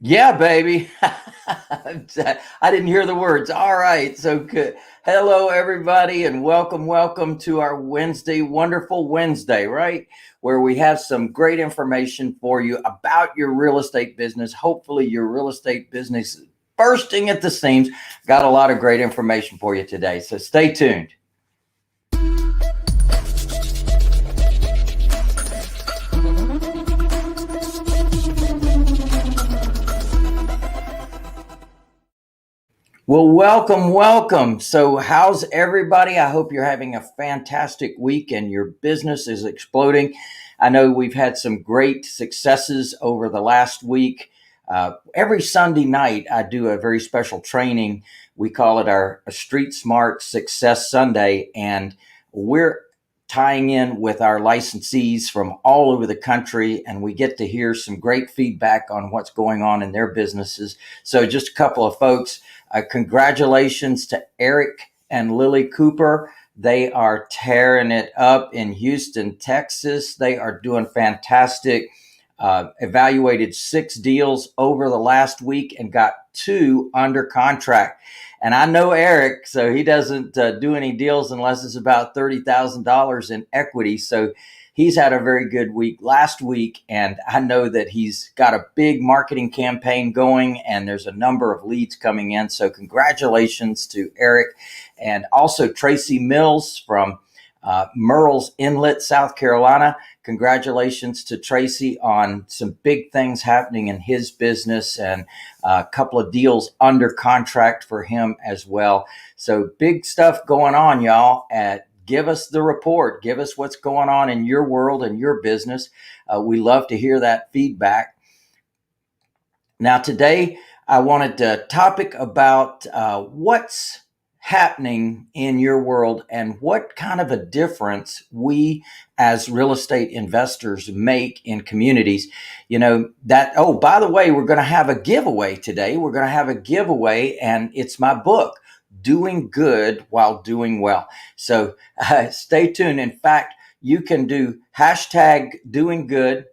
Yeah, baby. I didn't hear the words. All right. So good. Hello, everybody, and welcome to our Wednesday, wonderful Wednesday, right? Where we have some great information for you about your real estate business. Hopefully, your real estate business is bursting at the seams. Got a lot of great information for you today. So stay tuned. Well, welcome. So, how's everybody? I hope you're having a fantastic week and your business is exploding. I know we've had some great successes over the last week. Every Sunday night, I do a very special training. We call it our Street Smart Success Sunday, and we're tying in with our licensees from all over the country, and we get to hear some great feedback on what's going on in their businesses. So, just a couple of folks. Congratulations to Eric and Lily Cooper. They are tearing it up in Houston, Texas. They are doing fantastic. Evaluated 6 deals over the last week and got 2 under contract. And I know Eric, so he doesn't do any deals unless it's about $30,000 in equity. So he's had a very good week last week, and I know that he's got a big marketing campaign going, and there's a number of leads coming in. So congratulations to Eric, and also Tracy Mills from Murrells Inlet, South Carolina. Congratulations to Tracy on some big things happening in his business, and a couple of deals under contract for him as well. So big stuff going on, y'all. Give us the report. Give us what's going on in your world and your business. We love to hear that feedback. Now, today I wanted to topic about what's happening in your world and what kind of a difference we as real estate investors make in communities. Oh, by the way, we're going to have a giveaway today. We're going to have a giveaway, and it's my book, Doing Good While Doing Well. So stay tuned. In fact, you can do hashtag doing good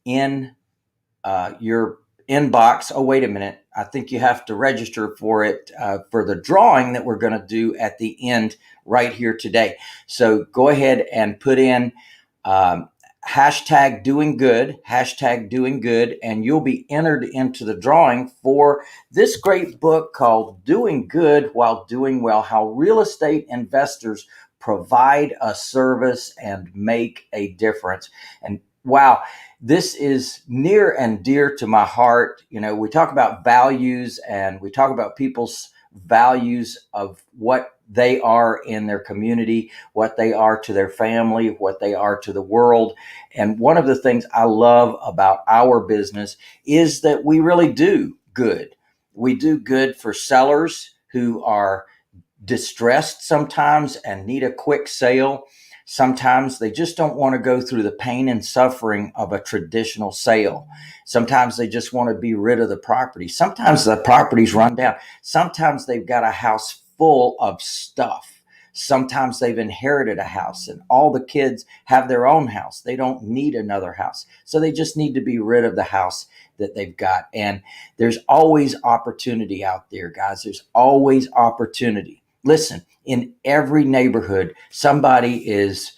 in your inbox. Oh, wait a minute. I think you have to register for it for the drawing that we're going to do at the end right here today. So go ahead and put in hashtag doing good, and you'll be entered into the drawing for this great book called Doing Good While Doing Well, How Real Estate Investors Provide a Service and Make a Difference. And wow, this is near and dear to my heart. We talk about values, and we talk about people's values of what they are in their community, what they are to their family, what they are to the world. And one of the things I love about our business is that we really do good. We do good for sellers who are distressed sometimes and need a quick sale. Sometimes they just don't want to go through the pain and suffering of a traditional sale. Sometimes they just want to be rid of the property. Sometimes the property's run down. Sometimes they've got a house full of stuff. Sometimes they've inherited a house and all the kids have their own house. They don't need another house. So they just need to be rid of the house that they've got. And there's always opportunity out there, guys. There's always opportunity. Listen, in every neighborhood, somebody is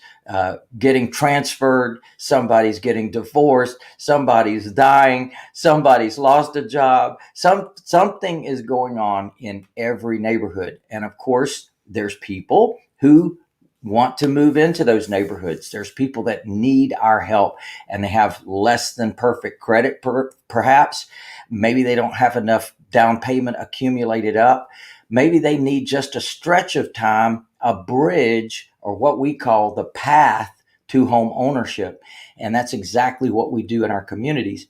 getting transferred, somebody's getting divorced, somebody's dying, somebody's lost a job. Something is going on in every neighborhood. And of course, there's people who want to move into those neighborhoods. There's people that need our help, and they have less than perfect credit, perhaps. Maybe they don't have enough down payment accumulated up. Maybe they need just a stretch of time, a bridge, or what we call the path to home ownership. And that's exactly what we do in our communities.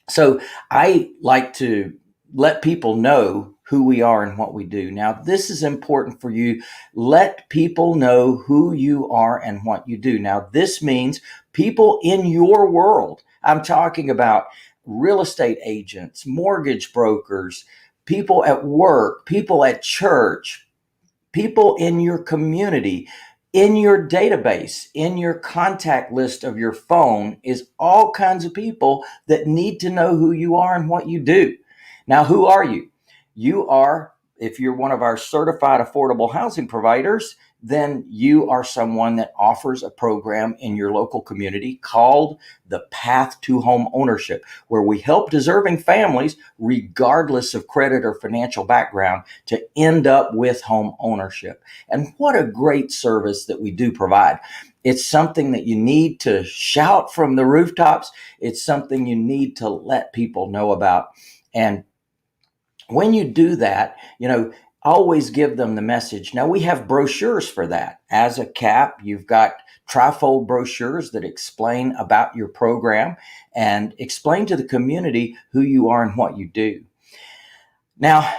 So I like to let people know who we are and what we do. Now, this is important for you. Let people know who you are and what you do. Now, this means people in your world. I'm talking about real estate agents, mortgage brokers, people at work, people at church, people in your community, In your database, in your contact list of your phone, is all kinds of people that need to know who you are and what you do. Now, who are you? You are, if you're one of our certified affordable housing providers, then you are someone that offers a program in your local community called the Path to Home Ownership, where we help deserving families, regardless of credit or financial background, to end up with home ownership. And what a great service that we do provide. It's something that you need to shout from the rooftops. It's something you need to let people know about. And when you do that, always give them the message. Now, we have brochures for that. As a CAP, you've got trifold brochures that explain about your program and explain to the community who you are and what you do. Now,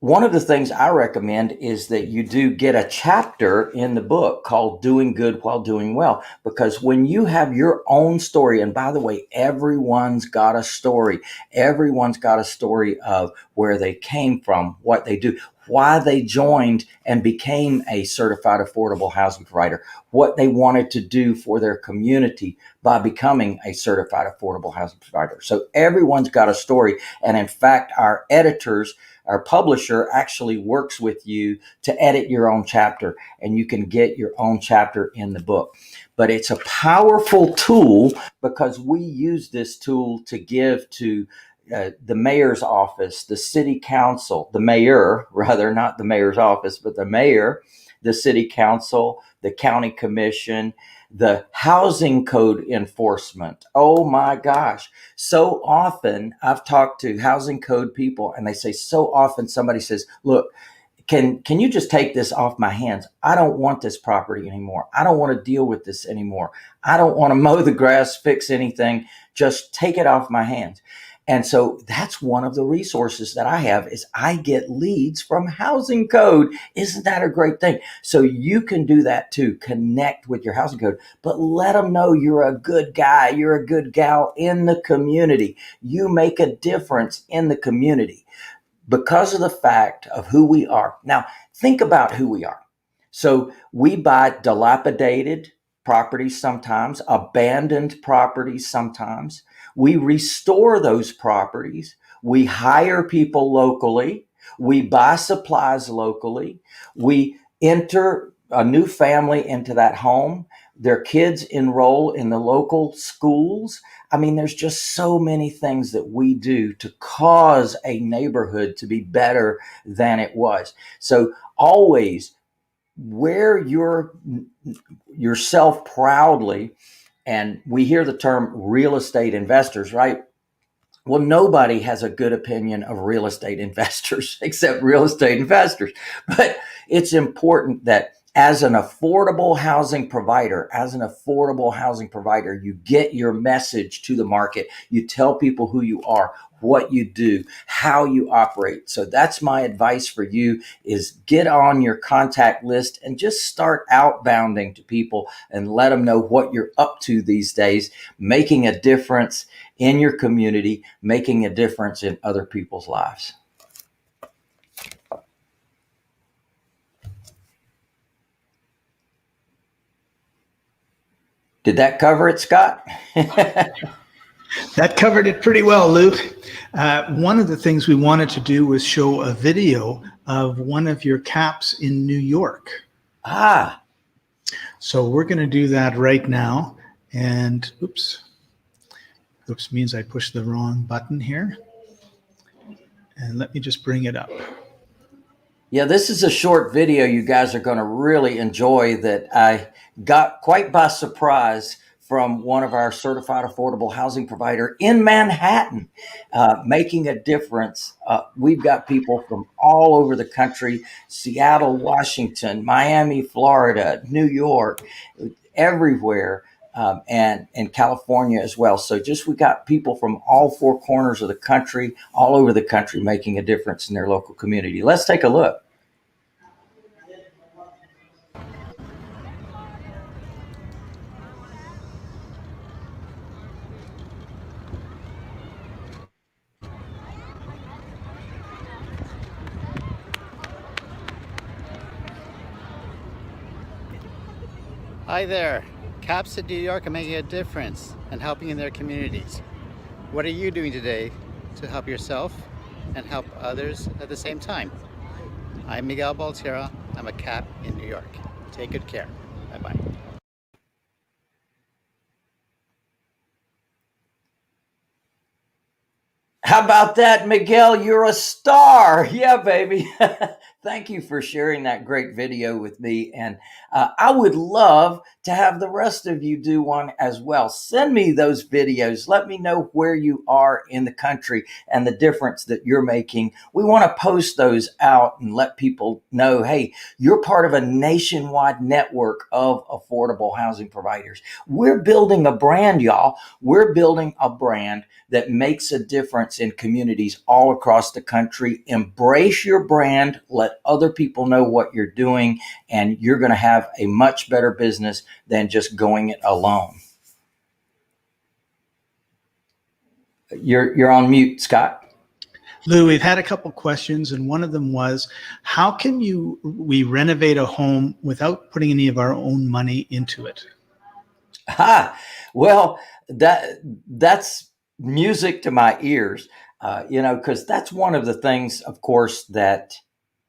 one of the things I recommend is that you do get a chapter in the book called Doing Good While Doing Well, because when you have your own story, and by the way, everyone's got a story. Everyone's got a story of where they came from, what they do, why they joined and became a certified affordable housing provider, what they wanted to do for their community by becoming a certified affordable housing provider. So everyone's got a story. And in fact, our publisher actually works with you to edit your own chapter, and you can get your own chapter in the book. But it's a powerful tool because we use this tool to give to the mayor's office, the city council, the mayor, rather, not the mayor's office, but the mayor, the city council, the county commission, the housing code enforcement. Oh my gosh. So often I've talked to housing code people and they say, so often somebody says, look, can you just take this off my hands? I don't want this property anymore. I don't want to deal with this anymore. I don't want to mow the grass, fix anything. Just take it off my hands. And so that's one of the resources that I have is I get leads from housing code. Isn't that a great thing? So you can do that too. Connect with your housing code, but let them know you're a good guy. You're a good gal in the community. You make a difference in the community because of the fact of who we are. Now, think about who we are. So we buy dilapidated properties sometimes, abandoned properties sometimes. We restore those properties. We hire people locally. We buy supplies locally. We enter a new family into that home. Their kids enroll in the local schools. I mean, there's just so many things that we do to cause a neighborhood to be better than it was. So always wear yourself proudly. And we hear the term real estate investors, right? Well, nobody has a good opinion of real estate investors except real estate investors. But it's important that as an affordable housing provider, you get your message to the market. You tell people who you are, what you do, how you operate. So that's my advice for you is get on your contact list and just start outbounding to people and let them know what you're up to these days, making a difference in your community, making a difference in other people's lives. Did that cover it, Scott? That covered it pretty well, Luke. One of the things we wanted to do was show a video of one of your caps in New York. Ah. So we're going to do that right now. And oops means I pushed the wrong button here. And let me just bring it up. Yeah, this is a short video you guys are going to really enjoy that I got quite by surprise from one of our certified affordable housing provider in Manhattan, making a difference. We've got people from all over the country, Seattle, Washington, Miami, Florida, New York, everywhere. And California as well. So we got people from all four corners of the country, all over the country, making a difference in their local community. Let's take a look. Hi there. Caps in New York are making a difference and helping in their communities. What are you doing today to help yourself and help others at the same time? I'm Miguel Baltera. I'm a cap in New York. Take good care. Bye-bye. How about that, Miguel? You're a star. Yeah, baby. Thank you for sharing that great video with me. And I would love to have the rest of you do one as well. Send me those videos. Let me know where you are in the country and the difference that you're making. We want to post those out and let people know, hey, you're part of a nationwide network of affordable housing providers. We're building a brand, y'all. We're building a brand that makes a difference in communities all across the country. Embrace your brand, let other people know what you're doing, and you're going to have a much better business than just going it alone. You're on mute, Scott. Lou, we've had a couple questions, and one of them was, how can we renovate a home without putting any of our own money into it? Well, that's music to my ears, because that's one of the things, of course, that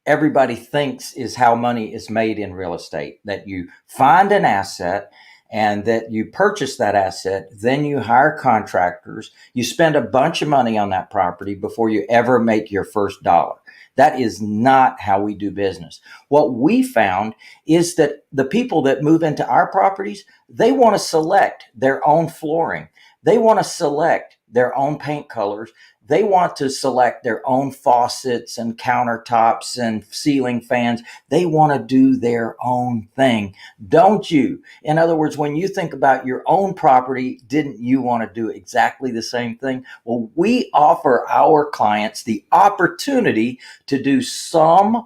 everybody thinks is how money is made in real estate, that you find an asset and that you purchase that asset, then you hire contractors, you spend a bunch of money on that property before you ever make your first dollar. That is not how we do business. What we found is that the people that move into our properties, they want to select their own flooring. They want to select their own paint colors. They want to select their own faucets and countertops and ceiling fans. They want to do their own thing. Don't you? In other words, when you think about your own property, didn't you want to do exactly the same thing? Well, we offer our clients the opportunity to do some,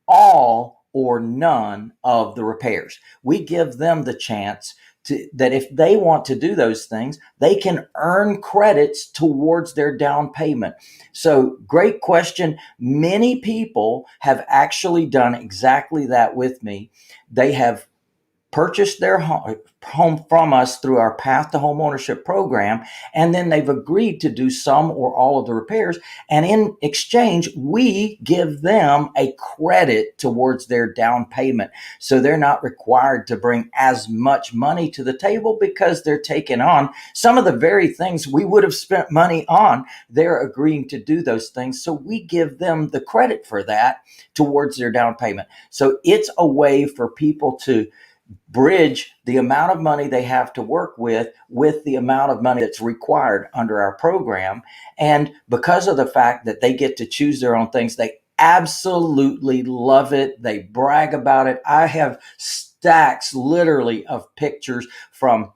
all, or none of the repairs. We give them the chance that if they want to do those things, they can earn credits towards their down payment. So, great question. Many people have actually done exactly that with me. They have purchased their home from us through our Path to Home Ownership program, and then they've agreed to do some or all of the repairs. And in exchange, we give them a credit towards their down payment. So they're not required to bring as much money to the table because they're taking on some of the very things we would have spent money on. They're agreeing to do those things. So we give them the credit for that towards their down payment. So it's a way for people to bridge the amount of money they have to work with the amount of money that's required under our program. And because of the fact that they get to choose their own things, they absolutely love it. They brag about it. I have stacks literally of pictures from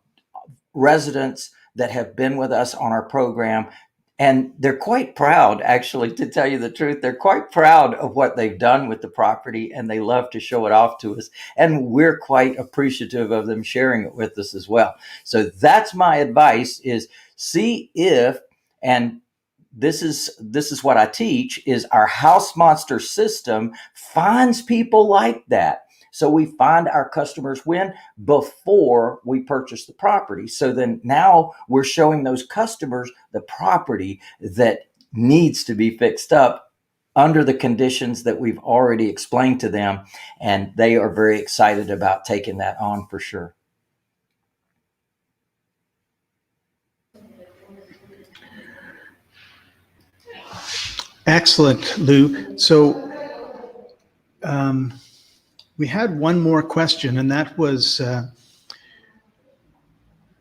residents that have been with us on our program. And they're quite proud, actually, to tell you the truth. They're quite proud of what they've done with the property, and they love to show it off to us. And we're quite appreciative of them sharing it with us as well. So that's my advice: is see if, and this is what I teach, is our house monster system finds people like that. So we find our customers when before we purchase the property. So then now we're showing those customers the property that needs to be fixed up under the conditions that we've already explained to them. And they are very excited about taking that on for sure. Excellent, Lou. So we had one more question, and that was,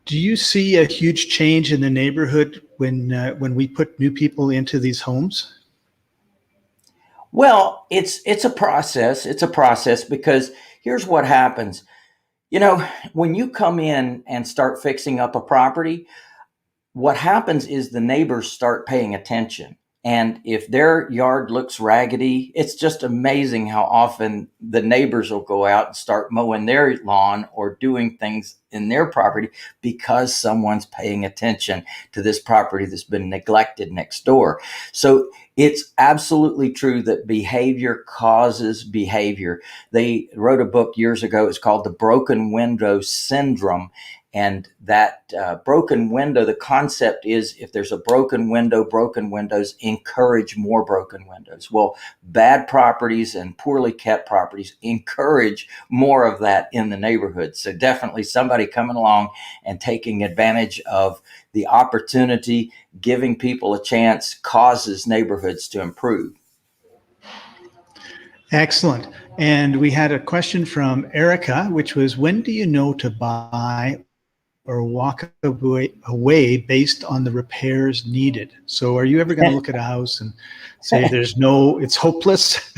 do you see a huge change in the neighborhood when we put new people into these homes? Well, it's a process. It's a process because here's what happens. When you come in and start fixing up a property, what happens is the neighbors start paying attention. And if their yard looks raggedy, it's just amazing how often the neighbors will go out and start mowing their lawn or doing things in their property because someone's paying attention to this property that's been neglected next door. So it's absolutely true that behavior causes behavior. They wrote a book years ago. It's called The Broken Window Syndrome. And that broken window, the concept is if there's a broken window, broken windows encourage more broken windows. Well, bad properties and poorly kept properties encourage more of that in the neighborhood. So definitely somebody coming along and taking advantage of the opportunity, giving people a chance, causes neighborhoods to improve. Excellent. And we had a question from Erica, which was, when do you know to buy or walk away based on the repairs needed? So are you ever going to look at a house and say it's hopeless?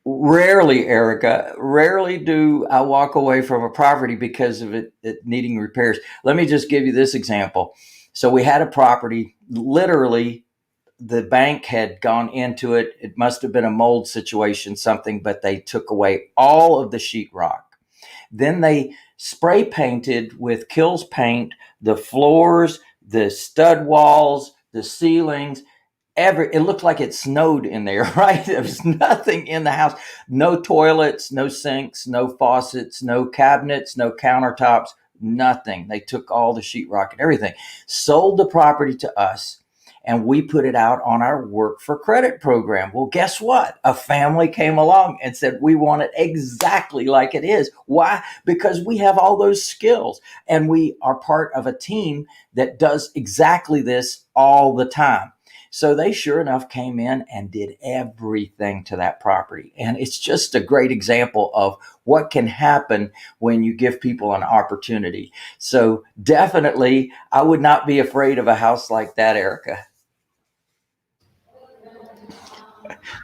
Rarely, Erica. Rarely do I walk away from a property because of it needing repairs. Let me just give you this example. So we had a property, literally the bank had gone into it. It must have been a mold situation, something, but they took away all of the sheetrock. Then they spray painted with Kills paint the floors, the stud walls, the ceilings. It looked like it snowed in there, right? There was nothing in the house. No toilets, no sinks, no faucets, no cabinets, no countertops, nothing. They took all the sheetrock and everything, sold the property to us, and we put it out on our work for credit program. Well, guess what? A family came along and said, we want it exactly like it is. Why? Because we have all those skills and we are part of a team that does exactly this all the time. So they sure enough came in and did everything to that property. And it's just a great example of what can happen when you give people an opportunity. So definitely, I would not be afraid of a house like that, Erica.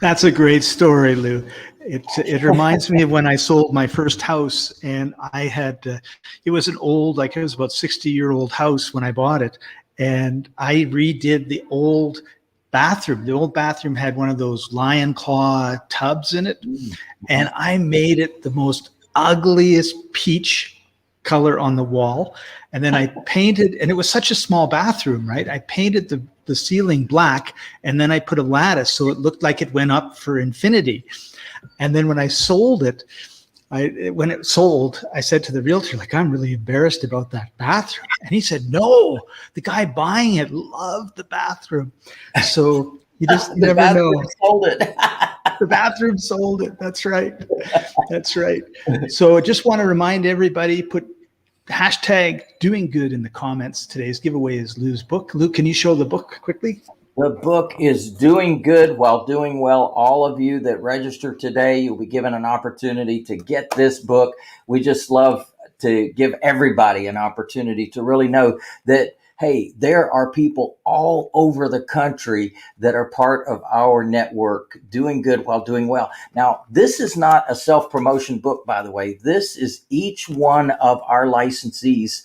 That's a great story, Lou. It reminds me of when I sold my first house, and I had it was an old, like it was about 60-year-old house when I bought it, and I redid the old bathroom. The old bathroom had one of those lion claw tubs in it, and I made it the most ugliest peach color on the wall. And then I painted, and it was such a small bathroom, right? I painted the ceiling black, and then I put a lattice so it looked like it went up for infinity. And then when I sold it, when it sold, I said to the realtor, like, I'm really embarrassed about that bathroom. And he said, no, the guy buying it loved the bathroom. So you just never know. Sold it. The bathroom sold it. That's right. That's right. So I just want to remind everybody, put hashtag doing good in the comments. Today's giveaway is Lou's book. Lou, can you show the book quickly? The book is Doing Good While Doing Well. All of you that register today, you'll be given an opportunity to get this book. We just love to give everybody an opportunity to really know that, hey, there are people all over the country that are part of our network, doing good while doing well. Now, this is not a self-promotion book, by the way. This is each one of our licensees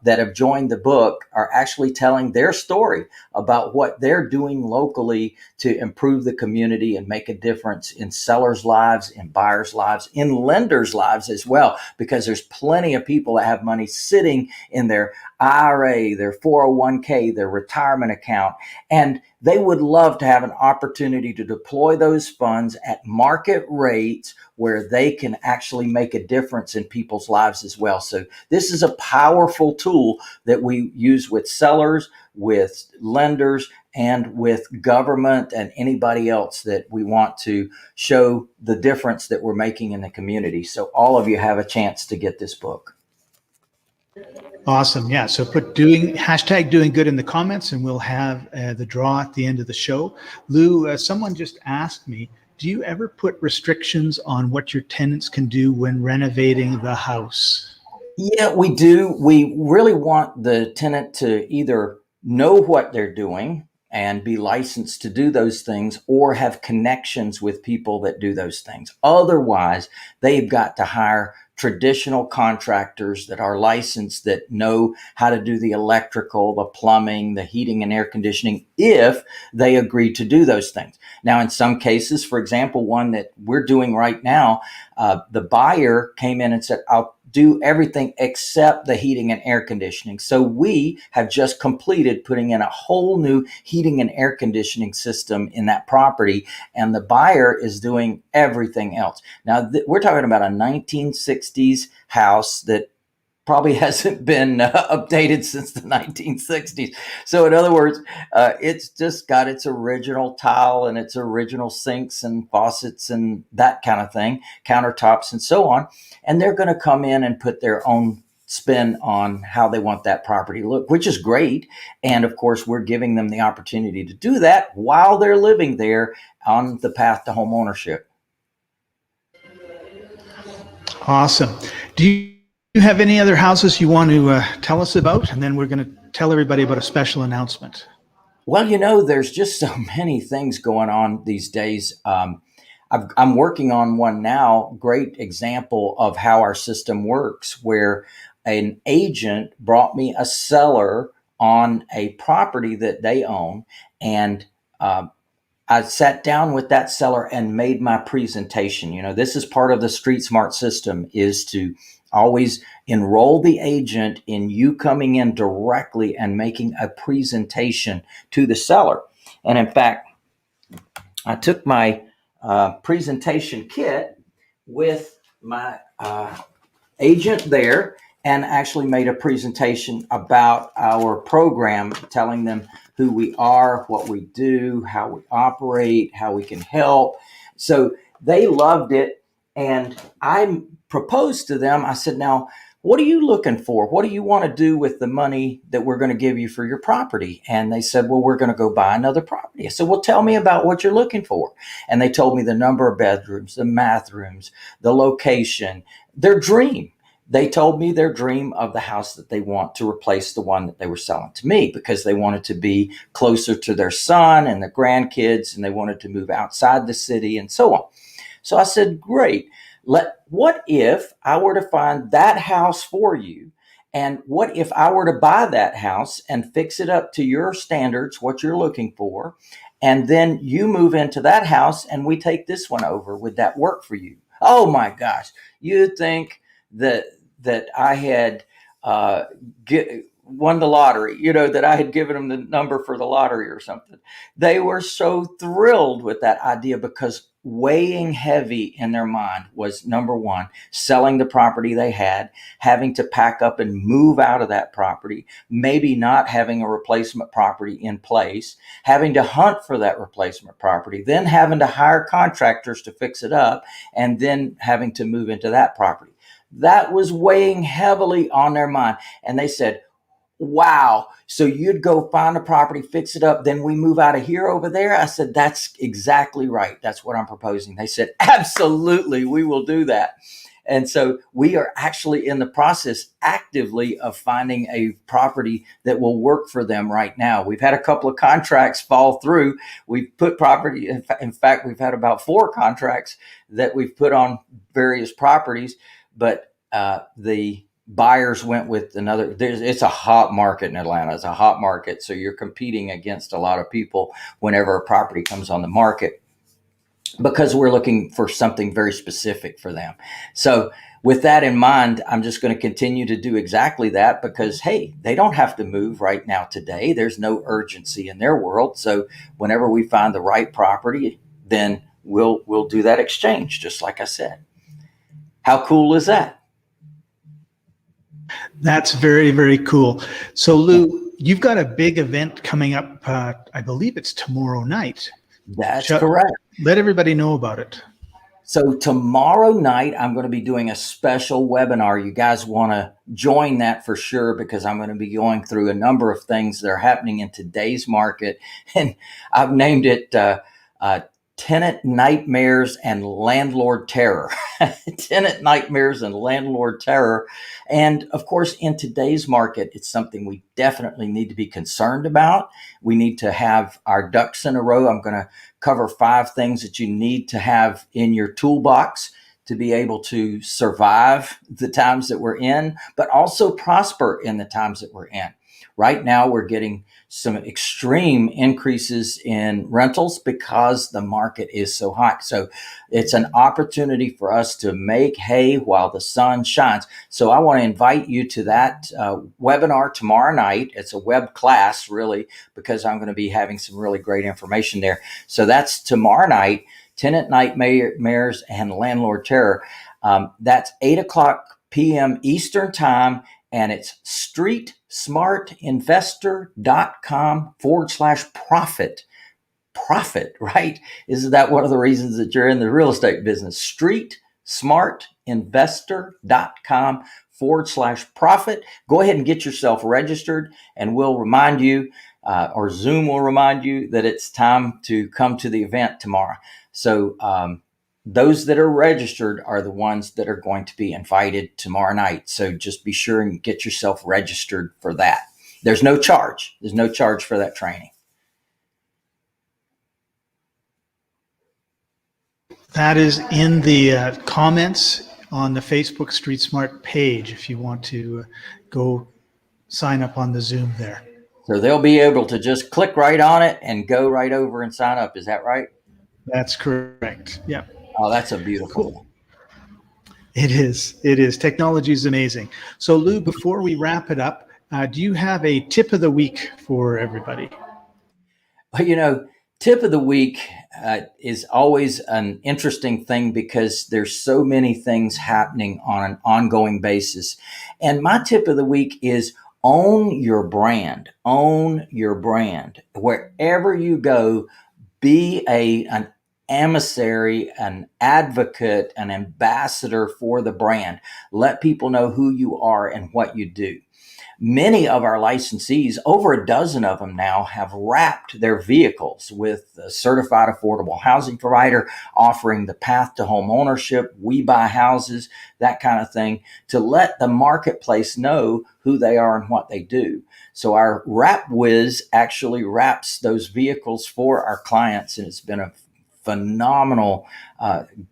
that have joined the book are actually telling their story about what they're doing locally to improve the community and make a difference in sellers' lives, in buyers' lives, in lenders' lives as well, because there's plenty of people that have money sitting in their IRA, their 401k, their retirement account, and they would love to have an opportunity to deploy those funds at market rates where they can actually make a difference in people's lives as well. So this is a powerful tool that we use with sellers, with lenders, and with government and anybody else that we want to show the difference that we're making in the community. So all of you have a chance to get this book. Awesome. Yeah. So put hashtag doing good in the comments, and we'll have the draw at the end of the show. Lou, someone just asked me, do you ever put restrictions on what your tenants can do when renovating the house? Yeah, we do. We really want the tenant to either know what they're doing and be licensed to do those things or have connections with people that do those things. Otherwise, they've got to hire traditional contractors that are licensed, that know how to do the electrical, the plumbing, the heating and air conditioning, if they agree to do those things. Now, in some cases, for example, one that we're doing right now, the buyer came in and said, I'll do everything except the heating and air conditioning. So we have just completed putting in a whole new heating and air conditioning system in that property, and the buyer is doing everything else. Now, we're talking about a 1960s house that probably hasn't been updated since the 1960s. So in other words, it's just got its original tile and its original sinks and faucets and that kind of thing, countertops and so on. And they're going to come in and put their own spin on how they want that property to look, which is great. And of course, we're giving them the opportunity to do that while they're living there on the path to home ownership. Awesome. Do you have any other houses you want to tell us about? And then we're going to tell everybody about a special announcement. Well, there's just so many things going on these days. I'm working on one now, great example of how our system works, where an agent brought me a seller on a property that they own. And I sat down with that seller and made my presentation. This is part of the Street Smart system, is to always enroll the agent in you coming in directly and making a presentation to the seller. And in fact, I took my presentation kit with my agent there and actually made a presentation about our program, telling them who we are, what we do, how we operate, how we can help. So they loved it. And I proposed to them, I said, now, what are you looking for? What do you want to do with the money that we're going to give you for your property? And they said, well, we're going to go buy another property. I said, well, tell me about what you're looking for. And they told me the number of bedrooms, the bathrooms, the location, their dream. They told me their dream of the house that they want to replace the one that they were selling to me, because they wanted to be closer to their son and their grandkids, and they wanted to move outside the city and so on. So I said, great. What if I were to find that house for you? And what if I were to buy that house and fix it up to your standards, what you're looking for, and then you move into that house and we take this one over? Would that work for you? Oh my gosh. You'd think that I had won the lottery, that I had given them the number for the lottery or something. They were so thrilled with that idea, because weighing heavy in their mind was, number one, selling the property they had, having to pack up and move out of that property, maybe not having a replacement property in place, having to hunt for that replacement property, then having to hire contractors to fix it up, and then having to move into that property. That was weighing heavily on their mind. And they said, wow, so you'd go find a property, fix it up, then we move out of here over there? I said, that's exactly right. That's what I'm proposing. They said, absolutely, we will do that. And so we are actually in the process actively of finding a property that will work for them right now. We've had a couple of contracts fall through. We've put property, in fact, we've had about 4 contracts that we've put on various properties, but the buyers went with another. It's a hot market in Atlanta. It's a hot market. So you're competing against a lot of people whenever a property comes on the market, because we're looking for something very specific for them. So with that in mind, I'm just going to continue to do exactly that, because, hey, they don't have to move right now today. There's no urgency in their world. So whenever we find the right property, then we'll do that exchange, just like I said. How cool is that? That's very, very cool. So, Lou, you've got a big event coming up. I believe it's tomorrow night. That's correct. Let everybody know about it. So tomorrow night, I'm going to be doing a special webinar. You guys want to join that for sure, because I'm going to be going through a number of things that are happening in today's market. And I've named it tenant nightmares and landlord terror. Tenant nightmares and landlord terror. And of course, in today's market, it's something we definitely need to be concerned about. We need to have our ducks in a row. I'm going to cover 5 things that you need to have in your toolbox to be able to survive the times that we're in, but also prosper in the times that we're in. Right now, we're getting some extreme increases in rentals because the market is so hot. So it's an opportunity for us to make hay while the sun shines. So I want to invite you to that webinar tomorrow night. It's a web class, really, because I'm going to be having some really great information there. So that's tomorrow night, Tenant Nightmares and Landlord Terror. That's 8 p.m. Eastern Time. And it's streetsmartinvestor.com/profit. Profit, right? Isn't that one of the reasons that you're in the real estate business? streetsmartinvestor.com/profit. Go ahead and get yourself registered, and we'll remind you, or Zoom will remind you, that it's time to come to the event tomorrow. So, those that are registered are the ones that are going to be invited tomorrow night. So just be sure and get yourself registered for that. There's no charge. There's no charge for that training. That is in the comments on the Facebook Street Smart page if you want to go sign up on the Zoom there. So they'll be able to just click right on it and go right over and sign up. Is that right? That's correct. Yeah. Oh, that's a beautiful one. It is. It is. Technology is amazing. So, Lou, before we wrap it up, do you have a tip of the week for everybody? Well, tip of the week is always an interesting thing because there's so many things happening on an ongoing basis. And my tip of the week is own your brand. Own your brand. Wherever you go, be an emissary, an advocate, an ambassador for the brand. Let people know who you are and what you do. Many of our licensees, over a dozen of them now, have wrapped their vehicles with a certified affordable housing provider, offering the path to home ownership, we buy houses, that kind of thing, to let the marketplace know who they are and what they do. So our Wrap Wiz actually wraps those vehicles for our clients, and it's been a phenomenal,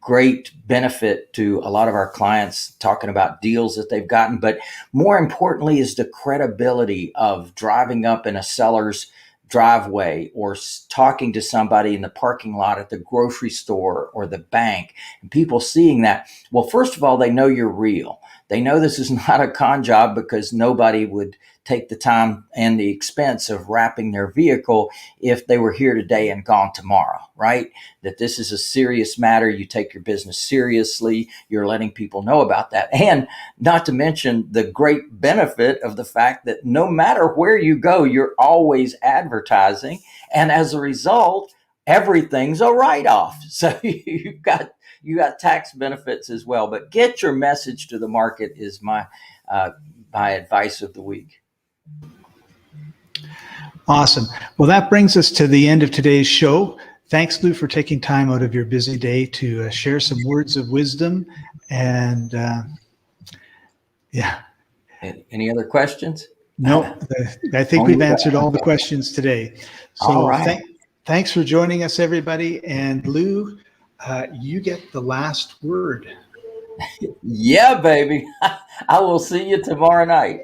great benefit to a lot of our clients, talking about deals that they've gotten. But more importantly is the credibility of driving up in a seller's driveway or talking to somebody in the parking lot at the grocery store or the bank, and people seeing that. Well, first of all, they know you're real. They know this is not a con job, because nobody would take the time and the expense of wrapping their vehicle if they were here today and gone tomorrow, right? That this is a serious matter. You take your business seriously. You're letting people know about that. And not to mention the great benefit of the fact that no matter where you go, you're always advertising. And as a result, everything's a write-off. So you got tax benefits as well. But get your message to the market is my advice of the week. Awesome. Well, that brings us to the end of today's show. Thanks, Lou, for taking time out of your busy day to share some words of wisdom. And yeah. Any other questions? No, I think we've answered all the questions today. So all right. Thanks for joining us, everybody. And Lou, you get the last word. Yeah, baby. I will see you tomorrow night.